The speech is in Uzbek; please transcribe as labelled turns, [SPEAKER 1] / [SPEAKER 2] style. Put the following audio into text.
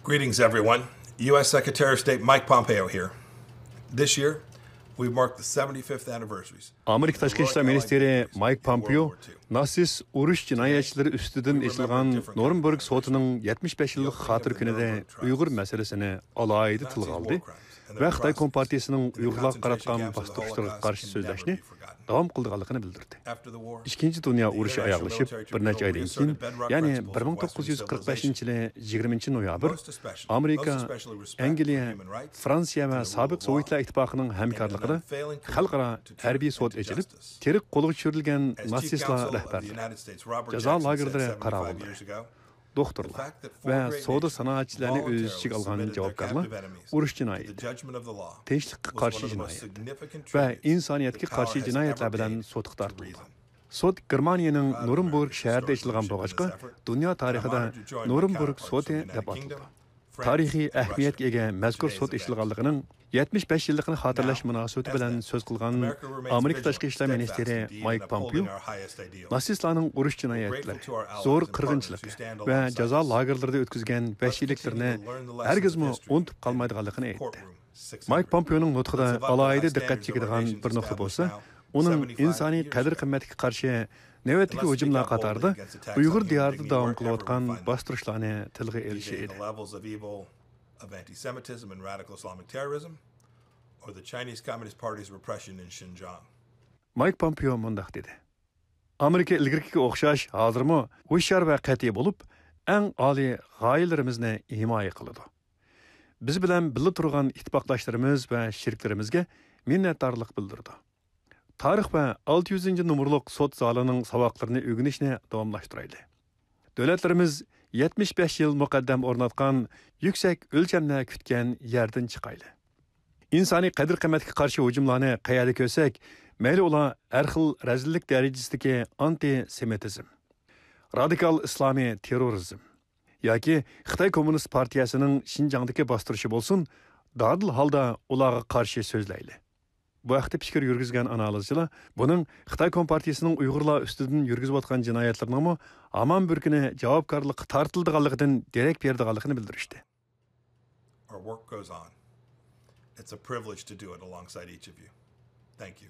[SPEAKER 1] Greetings, everyone. U.S. Secretary of State Mike Pompeo here. This year, we marked the 75th anniversaries.
[SPEAKER 2] Amerika Tashqi ishlar ministri Mike Pompېيو natsist urush jinoyatchilari ustidan echilgan Nۇرېمبۇرگ sotining 75 yillik xotira kunida Uyghur masalasini alohida tilga oldi va Xitoy Kompartiyasining Uyg'urlarga qaratgan bostirishlarga qarshi so'zlashni davom qilganligini bildirdi. Ikkinchi dunyo urushi oyoqlashib bir necha oydan keyin, ya'ni 1945-yili 20-noyabr, Amerika, Angliya, Fransiya va sobiq Sovetlar ittifoqining hamkorligida xalqaro harbiy sud echilib, tirik qo'lga tushirilgan natsistlar rahbarlari, jazo lagerlari qaroqlari, doktorlar va savdo sanoatchilarni o'z ichiga olgan javobgarlar urush jinoyati, tinchlikka qarshi jinoyat va insoniyatga qarshi jinoyatlar bilan sudga tortildi. Sud Germaniyaning Nۇرېمبۇرگ shahrida ochilgan bo'lg'achqa, dunyo tarixida Nۇرېمبۇرگ sudi deb ataldi. Tarixiy ahamiyatga ega mazkur sud ochilganligining 75 yilligini xotirlash munosabati bilan so'z qilgan Amerika Tashqi ishlar ministri Mike Pompېيو natsistlarning urush jinoyatlari, zo'r qirg'inchiligi va jazo lagerlarida o'tkazgan vahshiyliklarni hargizmi unutib qolmaydiganligini aytdi. Mike Pompېيоning nutqida alohida diqqat chekadigan bir nuqta bo'lsa, uning insoniy qadr-qimmatga qarshi navbatdagi hujumlar qatorida Uyg'ur diyorida davom qilayotgan bostirishlarni tilga elishi edi.
[SPEAKER 1] Of anti-Semitism and radical Islamic terrorism, or the Chinese Communist Party's repression in Xinjiang.
[SPEAKER 2] Mike Pompېيو mundaq dedi. Amerika ilgirkiga o'xshash hozirmi hushyor va qat'iy bo'lib, eng oliy g'oyalarimizni himoya qiladi. Biz bilan birga turgan ittifoqdoshlarimiz va sheriklarimizga minnatdorlik bildirdi. Tarix va 600-numurliq sud zalining saboqlarini o'rganishni davomlashtiraylik. Davlatlarimiz 75 yil muqaddam o'rnatgan yuksak o'lchamni kutgan yerdan chiqayli. İnsani qadr-qimmatga qarshi hujumlarni qayerda ko'rsak, mayli ular har xil razillik darajasidagi antisemitizm, radikal islomiy terrorizm yoki Xitoy Kommunist partiyasining Xinjiangdagi bostirishi bo'lsin, dadil holda ularga qarshi so'zlayli. Bu haqda fikr yurgizgan analizchilar buning Xitoy Kompartiyasining Uyg'urlar ustidan yurgizayotgan jinoyatlarning hamon bir kuni javobgarlikka tortildiganligidan derak berdiganligini bildirishdi.
[SPEAKER 1] Our work goes on. It's a privilege to do it alongside each of you. Thank you.